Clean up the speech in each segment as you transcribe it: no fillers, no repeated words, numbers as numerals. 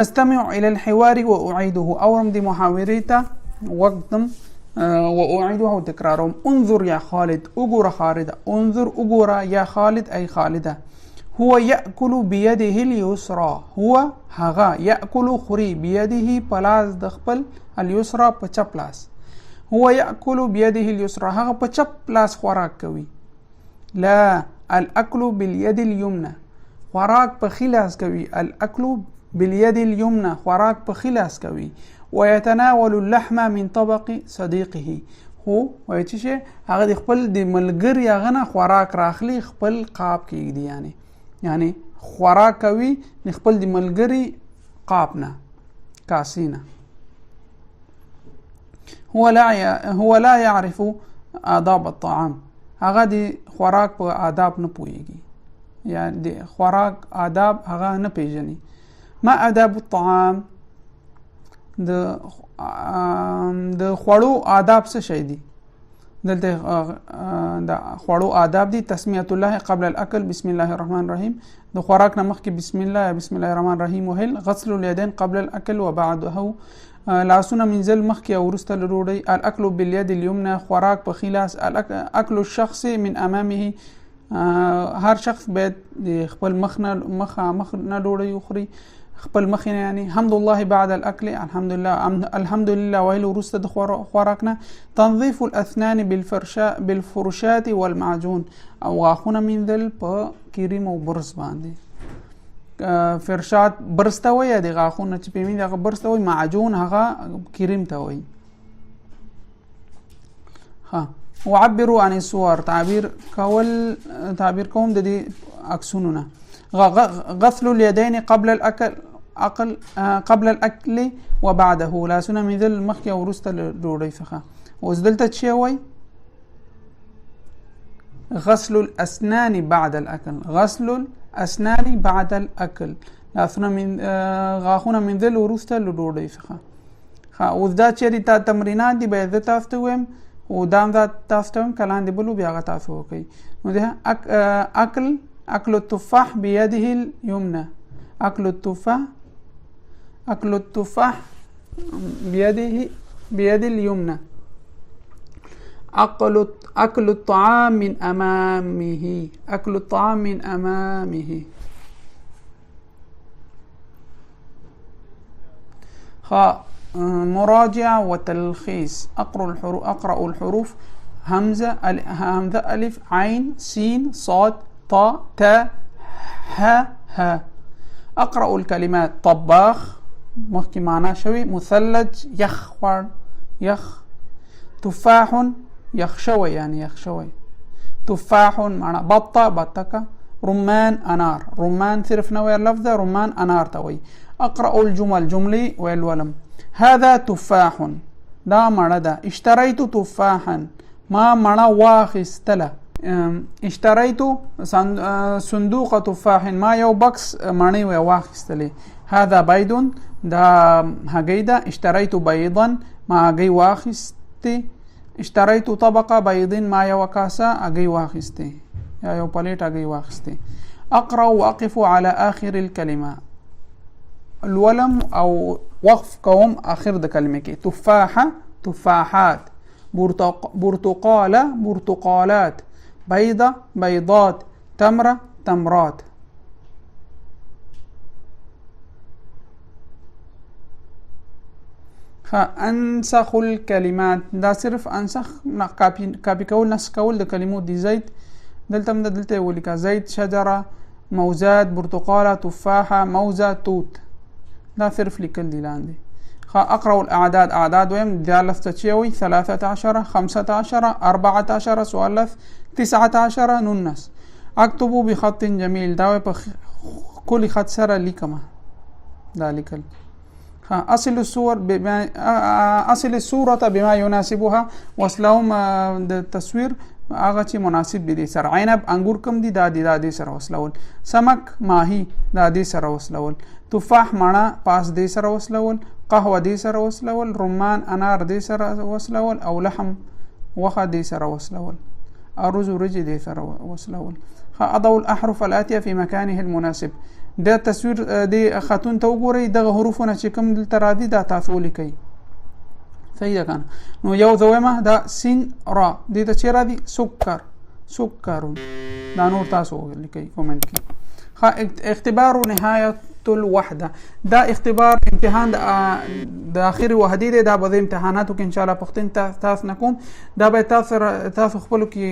استمع إلى الحوار وأعيده. أورم دي محاوريتا وقتم وأعيدها تكرارهم. انظر يا خالد، أقرأ خالد، انظر أقرأ يا خالد أي خالدة. هو يأكل بيده اليسرى، هو هغا يأكل خري بيده پلاس دخبل اليسرى پچپ لاس. هو يأكل بيده اليسرى هغا پچپ لاس خوراک کوي. لا، الأكل باليد اليمنى خوراک پخی لاس کوي. الأكل باليد اليمنى خوراک پخی لاس کوي. ويتناول اللحم من طبق صديقه، هو وای چې هغه د خپل د ملګری هغه نه خوراک راخلی خپل قاب کې دی، یعنی خوراک کوي د خپل د ملګری قاب نه، کاسی نه. هو لا يعرف آداب الطعام، هغه د خوراک په آداب نه پوهیږي، یعنی د خوراک آداب هغه نه پیژني. ما آداب الطعام، د خوړو آداب څه شي دي؟ دلته د خوړو آداب دي تسمیت الله قبل الاكل، بسم الله الرحمن الرحیم، د خوراک نه مخکې بسم الله الرحمن الرحیم وهل، غسل الیدین قبل الاكل وبعده، لاسونه منزل مخکې او وروسته له ډوډۍ، الاكل باليد اليمنى خوراک په خلاص، الاكل الشخص من امامه، هر شخص باید د خپل مخ نه ډوډۍ وخوري، خپل مخ نه، یعنی حمد الله بعد الاكل، الحمد لله ویل وروسته د خوراک نه. تنظيف الاسنان بالفرشات والمعجون، او غاښونه مینځل په کریم او برس باندې. فرشات برس ته وایي، د غاښونه چې په مینځ هغه برس ته وایي، معجون هغه کریم ته وایي. وعبروا عن الصور، تعبیر کوم د دې عکسونو نه. غسل اليدين قبل الاكل وبعده، لاسونه مینځل مخکې او وروسته له ډوډۍ څخه. اوس دلته څه وایي؟ غسل الاسنان بعد الاكل، غسل الاسنان بعد الاكل، لاسونه غاښونه مینځل وروسته له ډوډۍ څخه. اوس دا چېرې تا تمرینات دي، باید زه تاسو ته ووایم او دا هم تاسو ته ووایم، که لاندې بل بیا هغه تاسو وکړئ. نو د أكل التفاح بيده اليمنى، أكل التفاح بيد اليمنى. أكل الطعام من أمامه، أكل الطعام من أمامه. مراجعة وتلخيص. أقرأ الحروف: همزة ألف عين سين صاد طاء تاء ها. أقرأ الكلمات: طباخ مخکې معنا شوی، مثلج يخ، تفاح يخشوي يعني يخشوي، تفاح معنا بطة، رمان أنار، رمان صرف نوير لفظة، رمان أنار توي. أقرأ الجمل جملي والولم: هذا تفاح، دا معنا دا. اشتريت تفاحا، ما معنا واخستله. اشتريت صندوق تفاح، ما یو بکس مڼې واخیستلې. هذا بيض، دا هګۍ ده. اشتريت بيضا، ما هګۍ واخیستې. اشتريت طبق بيض، ما یو کاسه هګۍ واخیستې یا یو پلیټ هګۍ واخیستې. اقرأ واقف على آخر الكلمة، الولم او وقف کوم آخر د کلمې کې. تفاحه تفاحات، برتقاله برتقالات، بيضة بيضات، تمرة تمرات. انسخ الكلمات، دا صرف انسخ کاپی کول، نسخ کول د کلمو دی. زید دلته هم دلته ولیکه: زید، شجره، موزات، برتقاله، تفاحه، موزه، توت. دا صرف لیکل دی لاندې. أقرأ الأعداد، أعداد ويم دالة تشيوي 13 15 14 سؤالث 19 نونس. أكتب بخط جميل، داوي كل خط سر لكما ذلك. أصل الصورة بما يناسبها، وصلهم التصوير هغه چې مناسب دي سره. عنب انګور کم دي، دا دي سره وصلول. سمک ماهی، دا دي سره وصلول. تفاح مڼه پاس دي سره وصلول. قهوه دي سره وصلول. رمان انار دي سره وصلول. او لحم وخه دي سره وصلول. الرز ورج دي سره وصلول. أضع الأحرف الآتية في مكانه المناسب. د تصویر د خاتون ته وګورئ دغه حروفونه چې کوم دلته راځي دا تاسو ولیکئ. صحیح ده کنه. نو یو زویمه دا سین را دې ته چې راځي سکر سکرون، دا نور تاسو ولیکئ کومنټ کې. اختبار نهایت الوحده، دا اختبار امتحان د اخر وحدې دی، دا به د امتحاناتو کې ان شاء الله پښتون تاسو نه کوم، دا به تاسو خپل کې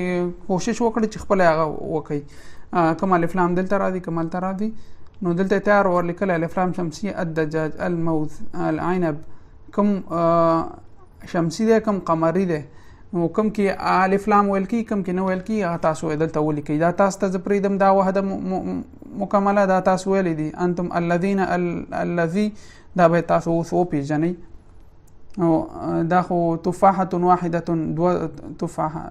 کوشش وکړئ چې خپل هغه وکړئ. کوم الف لام دلته راځي کوم دلته راځي، نو دلته تیار ورلیکل الف لام شمسیه الدجاج الموز العنب، کوم شمسی ده کوم قمری ده، نو کوم کې الف لام ویل کی کوم کې نو ویل کی تاسو دلته ولیکئ. دا تاسو ته پریدم دا وحده مکمله دا تاسو ویل دي انتم الذين الذي دا به تاسو وسو پیژنئ. او دا خو تفاحه واحده دو تفاحه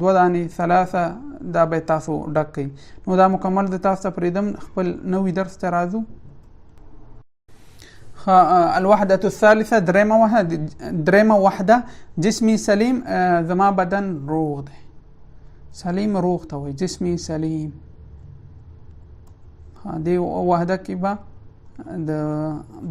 دو دانی ثلاثه دا به تاسو ډکئ. نو دا مکمل د تاسو پریدم خپل نوې درس ته راځو. الوحدة الثالثة دريمة وحدة جسمي سليم، زما بدن روغ ده، سليم روغ توي جسمي سليم. دي وحدة کې به د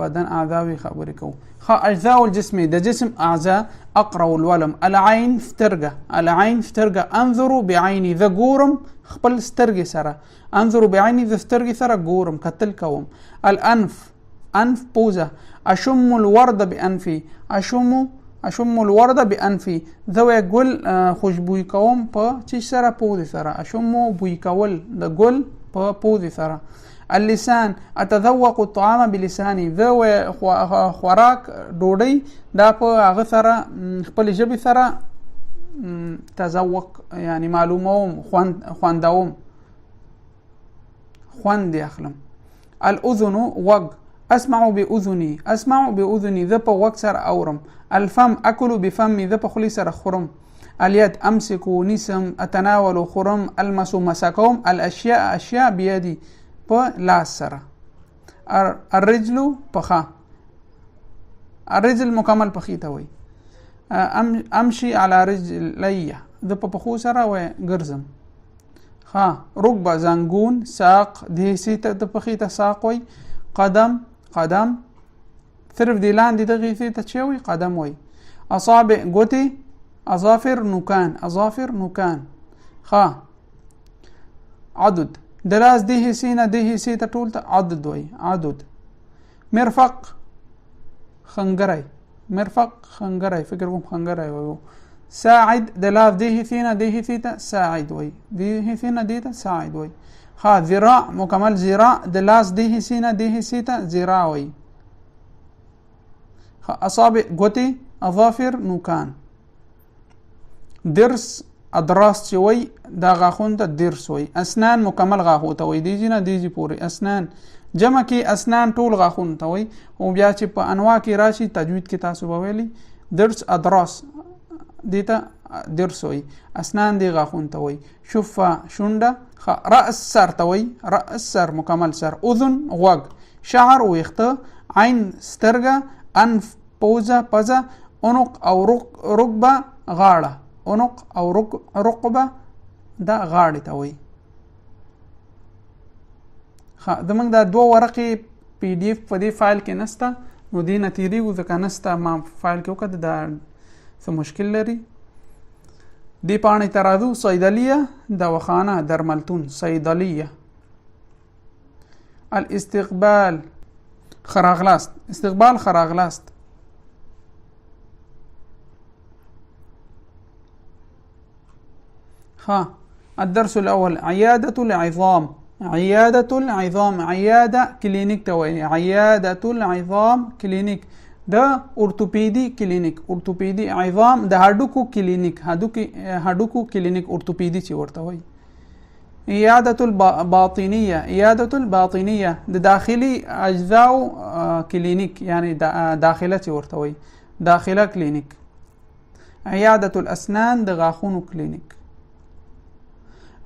بدن اعضاوي خبرې کوو. اجزاء الجسم د جسم اعضاء اقرأ الولم العين فترګه العين فترګه انظر بعيني ذ ګورم خپل سترګې سره، انظر بعيني ذ سترګې سره ګورم کتل کوم. الانف انف پوزه، اشم الورد بانفي اشم الورد بانفي ذوي ګل خوشبوئی کوم په چی سره پوزه سره، اشم بوئی کول د ګل په پوزه سره. اللسان اتذوق الطعام بلساني ذوي خوراک ډوډۍ دا په هغه سره خپل ژبې سره تذوق یعنی معلوموم خوندوم خوند اخلم. الاذن وغ اسمع باذني ذا په وغ سره اورم. الفم اكل بفمي ذا په خلی سره خورم. اليد امسك نسم اتناول خورم. المس مسكوم. الاشياء اشياء بيدي په لاس سره. الرجل پخا، الرجل مکمل پخی ته وي. امشي على رجلي ذا په پخو سره و ګرځم. ركبه زنګون، ساق دې سیته د پخی ته ساق وي. قدم صرف دی لاندې دغه سیته چې وي قدم وي. اصابع ګوتې، اظافر نوکان. عدد دلاس دې حصې دې حصې ته ټول ته عدد وي عدد. مرفق خنګری فکر کوم خنګری وي. ساعد دلاس دې حصې ته ساعد وي، دې حصې دې ته ساعد وي. ذراع مکمل ذراع دلاس دې حصې ته ذراع وي. اصابع ګوتې، اظافر نوکان. درس ادراس چې وي دا غاښون ته درس وي. اسنان مکمل غاښو ته وي، دیجی نه دیجی پورې اسنان. جمع کې اسنان ټول غاښون ته وي. او بیا چې په انواع کې راشي تجوید کې تاسو به ویلي درس ادراس دې ته درس وي. اسنان دې غاښون ته وي. شفه شونډه. رأس سر ته وي، رأس سر مکمل سر. اذن غوږ. شعر ویښته. عین سترګه. انف پوزه پزه. عنق او رکبه غاړه. عنق او رقبه دا غاړې ته وي. زمونږ دا دوه ورقې پی ډي اف په دې فایل کې نسته، نو دې نه تېرېږو ځکه نسته، ما فایل کې وکړه دا څه مشکل لري. دې پاڼې ته راځو. صیدلیه دواخانه درملتون. صیدلیه. الاستقبال خراغلاست. استقبال خراغلاست. الدرس الأول عيادة العظام. عيادة كلينيك توي. عيادة العظام كلينيك دا اورتوپیدی کلینیک. اورتوپیدی عظام د هډوکو کلینیک. هډوکو کلینیک اورتوپیدی چې ورته وایي. عیادة الباطنیه د داخلي اجزاو کلینیک یعنی داخله چې ورته وایي داخله کلینیک. عیادة الاسنان د غاښونو کلینیک.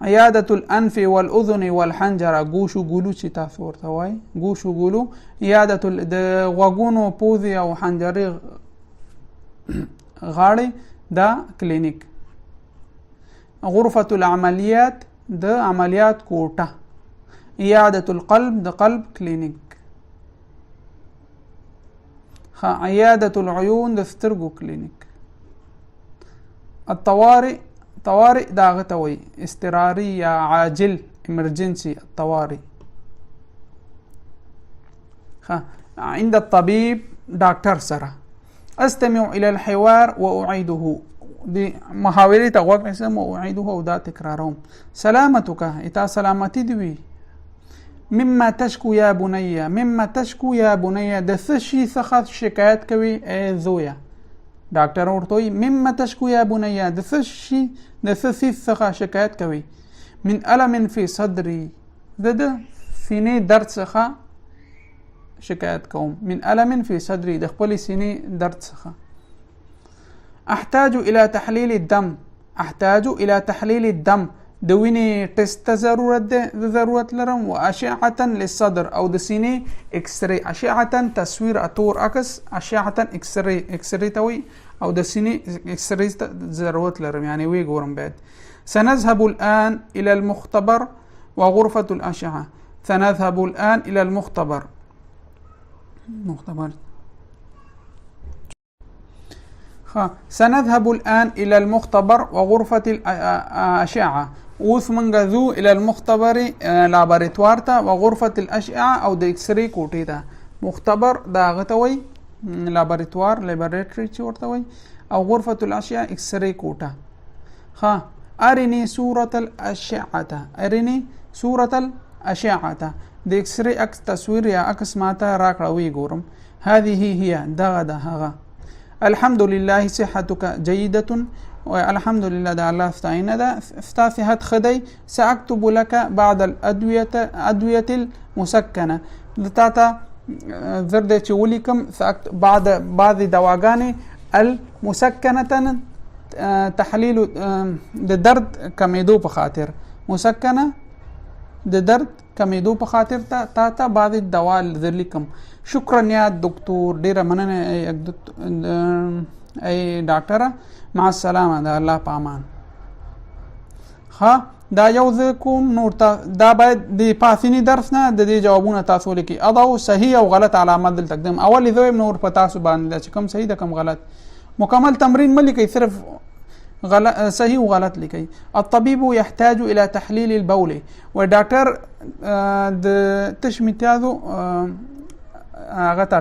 عیادة الانف والاذن والحنجره گوشو ګولو چې تاسو ورته وایي گوشو ګولو. عیادة د غوږونو پوزې او حنجرې غاړې دا کلینیک. غرفة العملیات د عملیات کوټه. عيادة القلب د قلب کلینیک. عيادة العيون د سترګو کلینیک. الطوارئ طوارئ دا غته وي اضطراري یا عاجل emergency الطوارئ. عند الطبيب ډاکټر سره. استمع الى الحوار واعيده دي محاورې ته غوږ نیسم واعيده او دا تکراروم. سلامتك اتا سلامتی دی وي. مما تشکو یا بنیه مما تشکو یا بنیه د څه شي څخه شکایت کوي ای زویه. ډاکټر ورته وایي مما تشکو یا بنیه د څه شي د څه څیز څخه شکایت کوي. من الم فی صدري د سینې درد څخه شکایت کوم. من الم فی صدري د خپل سینې درد څخه. احتاج الى تحلیل الدم احتاج الى تحلیل الدم د وینې ټیسټ ته ضرورت ده ضرورت لرم. و اشعه للصدر او د سینې اکس ری اشعه تصویر اتور عکس اشعه اکس ری ته وي او د سینې اکس ری ته ضرورت لرم یعنی وی ګورم بعد. سنذهب الآن إلى المختبر وغرفة الأشعة. سنذهب الآن إلى المختبر سنذهب الآن إلى المختبر وغرفة الأشعة. اوس منګه ذو الى المختبر لابراتوار ته وغرفة الأشعة او د اکس ری کوټې ته. مختبر دا غته وي لابراتوار لیبارټری چې ورته وي او غرفة الأشعة اکس ری کوټه. ارني صورة الأشعة ارني صورة الأشعة د اکس ری عکس تصویر یا عکس ماته راکړه وی ګورم. هذه هي دغه ده هغه. الحمد لله صحتك جيدة والحمد لله دا الله ستعين دا ستا صحت خدي. سأكتب لك بعض الأدوية المسكنة دتاتا زرد چولیکم بعض دواګانې المسكنة تحلیل د درد کمیدو په خاطر. مسکنه د درد کمیدو په خاطر تا بعض دوا درلیکم. شکرا یا دکتور ډیره مننه ای ډاکټره. مع السلامه د الله په امان. دا یو ځای کوم نور دا باید د پاسینی درس نه د دې جوابونه تاسو لیکي. اضعوا صحیح او غلط علامات دل تقدم. اول ذویم نور په تاسو باندې چې کوم صحیح ده کوم غلط. مکمل تمرین ملي کوي صرف صحیح و غلط لیکي. الطبيب يحتاج الى تحليل البول و ډاکټر د تشمیتازو هغه ته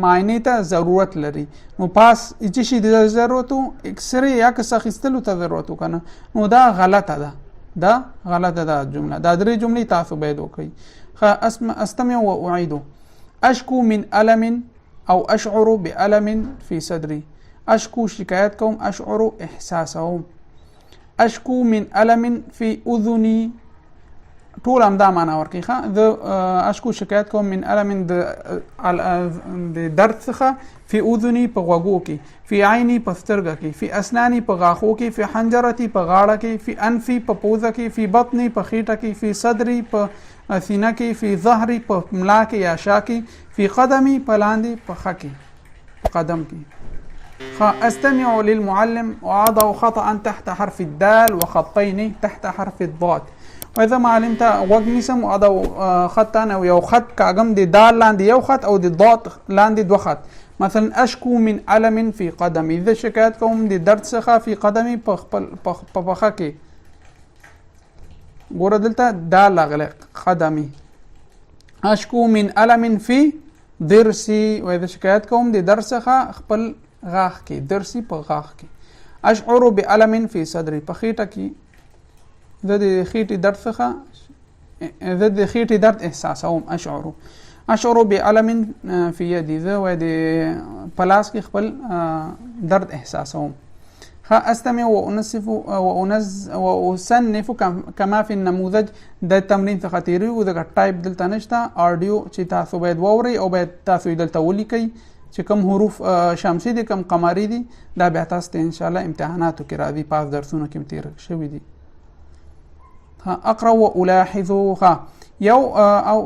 معاینې ته ضرورت لري. نو پاس چې شي د ضرورتو اکس ری یا کس اخیستلو ته ضرورتو کنه نو دا غلطه ده. دا غلطه ده جمله. دا درې جملې تاسو باید وکړئ. استمع واعيد. اشكو من الم او اشعر بألم في صدري. اشكو شکایت کوم اشعر احساسهم. اشكو من الم في اذني ټول همدا معنا ورکړي. د اشکو شکایت کوم من الم د درد څخه فی اذنی په غوږو کې، فی عینی په سترګه کې، فی اسنانی په غاښو کې، فی حنجرتی په غاړه کې، فی انفی په پوزه کې، فی بطنی په خیټه کې، فی صدری په سینه کې، فی ظهری په ملا کې یا شا کې، فی قدمی په لاندې په خه کې په قدم کې. استمع للمعلم وأضع خطأ تحت حرف الدال وخطين تحت حرف الضاد. وإذا ما علمت غوږ نیسم وأضع خطا أو یو خط کاږم د دال لاندې یو خط او د ضاد لاندې دو خط. مثلا اشکو من علم فی قدمی، زه شکایت کوم د درد څخه فی قدمی په پښه کې. ګوره دلته دال راغلی قدمی. اشکو من علم فی ضرسی، و زه شکایت کوم د درد څخه خپل غاښ کې، درسی په غاښ کې. اشعر بعلم فی صدری، په خیټه کې زه د خیټې درد څخه زه د خیټې درد احساسوم. اشعر بعلم فی یدی، زه وای د پلاس کې خپل درد احساسوم. استمع وأصنف كما في النموذج. د تمرین څخه تیری او د ټایپ دلته نشته. آډیو چې تاسو باید واورئ او باید تاسو دلته ولیکئ چې کوم حروف شمسی دي کوم قمری دي، دا بیا تاسو ته ان شاء الله امتحاناتو کې راځي، پاس درسونو کې تیر شوي دي. اقرا والاحظ. یو او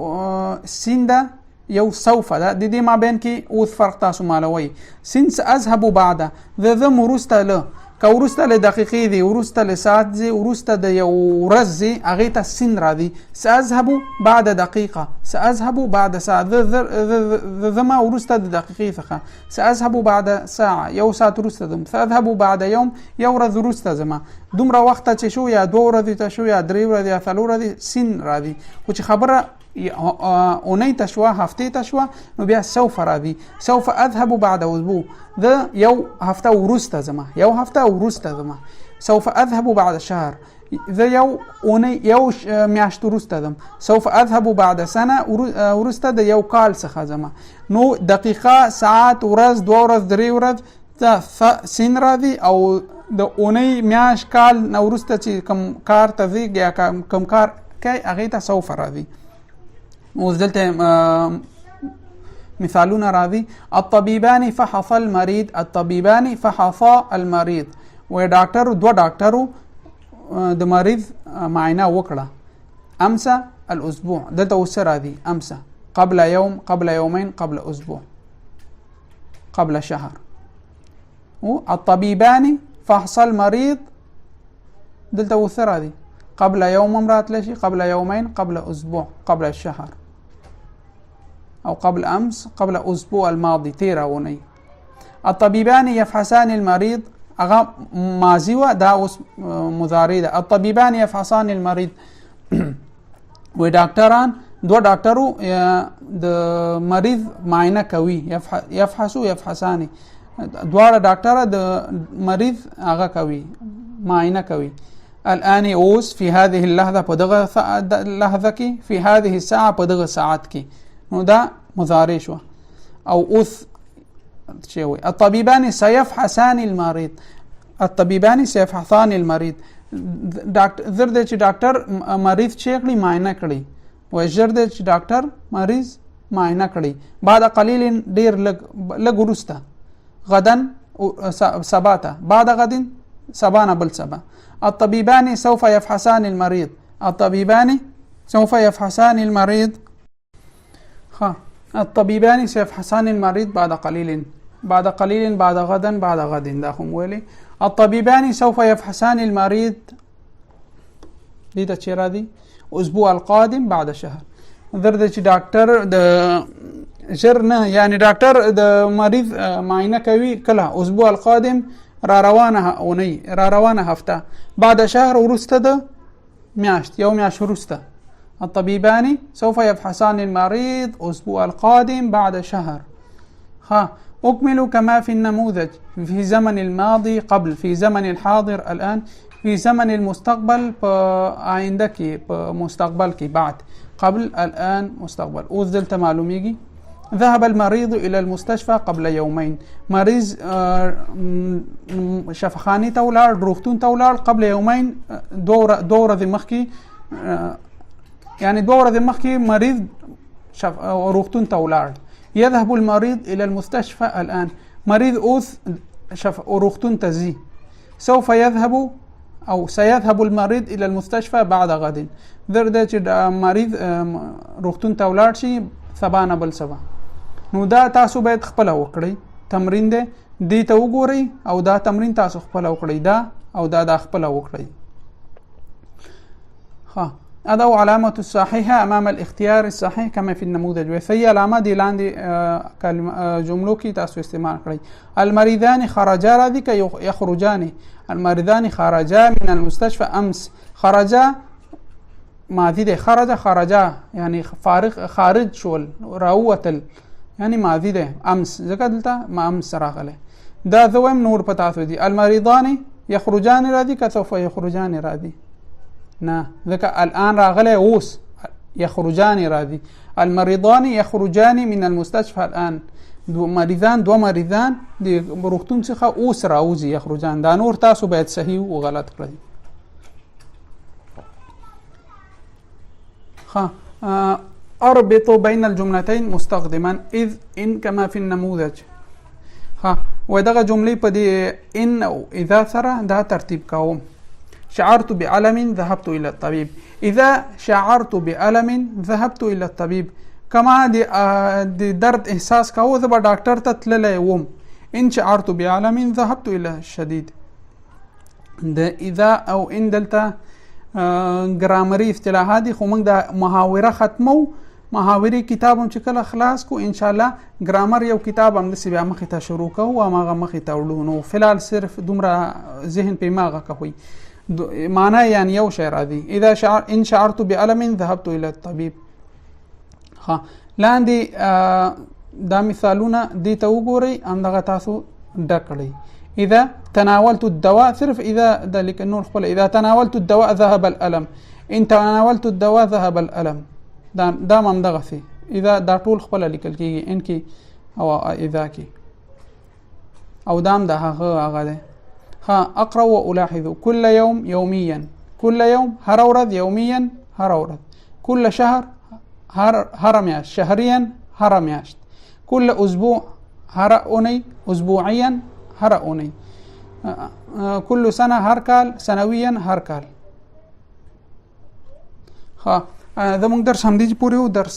سینده یو سوف ده، د دې مابین کې اوس فرق تاسو معلوموي. سنس اذهب بعد، ذ مرسته له که وروسته له دقیقې دی، وروسته له ساعت دی، وروسته د یو ورځ دی، هغې ته سین راځي. سأذهب بعد دقیقه، سأذهب بعد ساعه، زه ځمه وروسته د دقیقې څخه. سأذهب بعد ساعه، یو ساعت وروسته ځم. سأذهب بعد یوم، یو ورځ وروسته ځمه. دومره وخت چې شو، یا 2 ورځې ته شو، یا 3 ورځې، یا 4 ورځې، سین راځي. خو چې خبره اونۍ ته شوه، هفتې ته شوه، نو بیا سوف راځي. سوف اذهب بعد اسبوع، د یو هفته وروسته ځمه، یو هفته وروسته ځمه. سوف اذهب بعد شهر، زه یو اونۍ یو میاشت وروسته ځم. سوف اذهب بعد سنه، وروسته د یو کال څخه ځمه. نو دقیقه، ساعت، ورځ، 2 ورځ، 3 ورځ ته سین راځي، او د اونۍ، میاشت، کال نه وروسته چې کوم کار ته ځي یا کوم کار کوي هغې ته سوف راځي. اوس دلته مثالونه راځي. الطبيبان فحص المريض، الطبيبان فحصا المريض. و ډاکټر، 2 ډاکټرو د مریض معاینه وکړه. امس الاسبوع، دلته اوس راځي امس، قبل يوم، قبل يومين، قبل اسبوع، قبل شهر. الطبيبان فحص المريض، دلته اوس راځي قبل يوم راتلی شي، قبل يومين، قبل اسبوع، قبل الشهر، او قبل امس، قبل اسبوع الماضي، 13 اونۍ. الطبيبان يفحصان المريض، اغا ماضي و دا اوس مضارع ده. الطبيبان يفحصان المريض. و ډاکټران، 2 ډاکټرو د مریض معاینه کوي. يفحصو يفحصان، دواړه ډاکټره د مریض هغه کوي، معاینه کوي. الآن اوس، في هذه اللحظه، په دغه لحظه کې، في هذه الساعه، په دغه ساعت کې. نو دا مضارع شو. او اوس شی وي. الطبيبان سيفحصان المريض، الطبيبان سيفحصان المريض. زر دې چې ډاکټر مریض چې کړي معاینه کړي، و زر دې چې ډاکټر مریض معاینه کړي. بعد قليل، ډیر لږ وروسته. غدا، سبا ته. بعد غد، سبا نه بل سبا. الطبيبان سوف يفحصان المريض، الطبيبان سوف يفحصان المريض. الطبيبان سيفحصان المريض بعد قليل، بعد قليل، بعد غدا، بعد غد. دا هم ویلي. الطبيبان سوف يفحصان المريض، دې ته چې راځي اسبوع القادم بعد شهر. درد چې ډاکټر د ژر نه، یعنی ډاکټر د مریض معاینه کوي کله؟ اسبوع القادم، را روانه اونۍ، را روانه هفته. بعد شهر، وروسته د میاشت، یو میاشت وروسته. الطبيبان سوف يفحصان المريض اسبوع القادم بعد شهر. أكمل كما في النموذج، في زمن الماضي قبل، في زمن الحاضر الآن، في زمن المستقبل آینده کې، په مستقبل کې بعد، قبل، الآن، مستقبل. اوس دلته معلومیږي. ذهب المريض إلى المستشفى قبل يومين، مریض شفاخانې ته ولاړ، روغتون ته ولاړ قبل يومين، 2 ورځې مخکې، یعنی 2 ورځې مخکې مریض روغتون ته ولاړ. يذهب المريض إلى المستشفى الآن، مریض اوس روغتون ته ځي. سوف يذهب او سيذهب المريض إلى المستشفى بعد غد، درده چې مریض روغتون ته ولاړ شي سبا نه بل سبا. نو دا تاسو باید خپل وکړئ، تمرین دی، دې ته وګورئ او دا تمرین تاسو خپل وکړئ، دا او دا خپل وکړئ. أضع علامة الصحيحة أمام الاختيار الصحيح كما في النموذج. وهي علامة دي لاندې جملو کې تاسو استعمال کړئ. المريضان خرجا راځي که يخرجان؟ المريضان خرجا من المستشفى أمس. خرجا ماضي دی، خرجا يعني فارغ، خارج شول، راوتل، يعني ماضي دی. أمس ځکه دلته ما أمس راغله. دا دویم نور په تاسو دي. المريضان يخرجان راځي که سوف يخرجان راځي؟ نه، ځکه الآن راغله، اوس يخرجان راځي. المريضان يخرجان من المستشفى الآن. دو مریضان د روغتون څخه اوس راوځي، يخرجان. دا نور تاسو باید صحیح او غلط کړئ. اربط بين الجملتين مستخدما اذ ان كما في النموذج. ودغه جملې په دې ان او اذا سره دا ترتیب کوم. شعرت بألم ذهبت إلى الطبيب. إذا شعرت بألم ذهبت إلى الطبيب. كما دي درد إحساس كاو ذبا دكتور تتللي وم. إن شعرت بألم ذهبت إلى الشديد. د اذا او ان دلته ګرامري اصطلاحات دي، خو موږ د محاوره ختمو. محاوري کتاب هم چې کله خلاص کو ان شاء الله ګرامر یو کتاب هم دسې بیا مخې ته شروع کوو او هغه مخې ته وړو. نو فلحال صرف دومره ذهن په ماغه کوي معنا یعنی یو شی راځي اذا ان شعرت بألم ذهبت الى الطبيب. ها لاندې دا مثالونه دي ته وګورئ همدغه تاسو ډکړئ. اذا تناولت الدواء صرف اذا د لیک نور خپل اذا تناولت الدواء ذهب الألم، ان تناولت الدواء ذهب الألم. دا هم دغه سي اذا دا ټول خپل لیکل کیږي ان کې او اذا کې او دام دا هغه ده. ها اقرا والاحظ كل يوم يوميا، كل يوم هر ورځ، يوميا هر ورځ، كل شهر هر میاشت، شهريا هر میاشت، كل اسبوع هر اونۍ، اسبوعيا هر اونۍ، كل سنه هر کال، سنويا هر کال. ها زموږ درس همدې پورې و. درس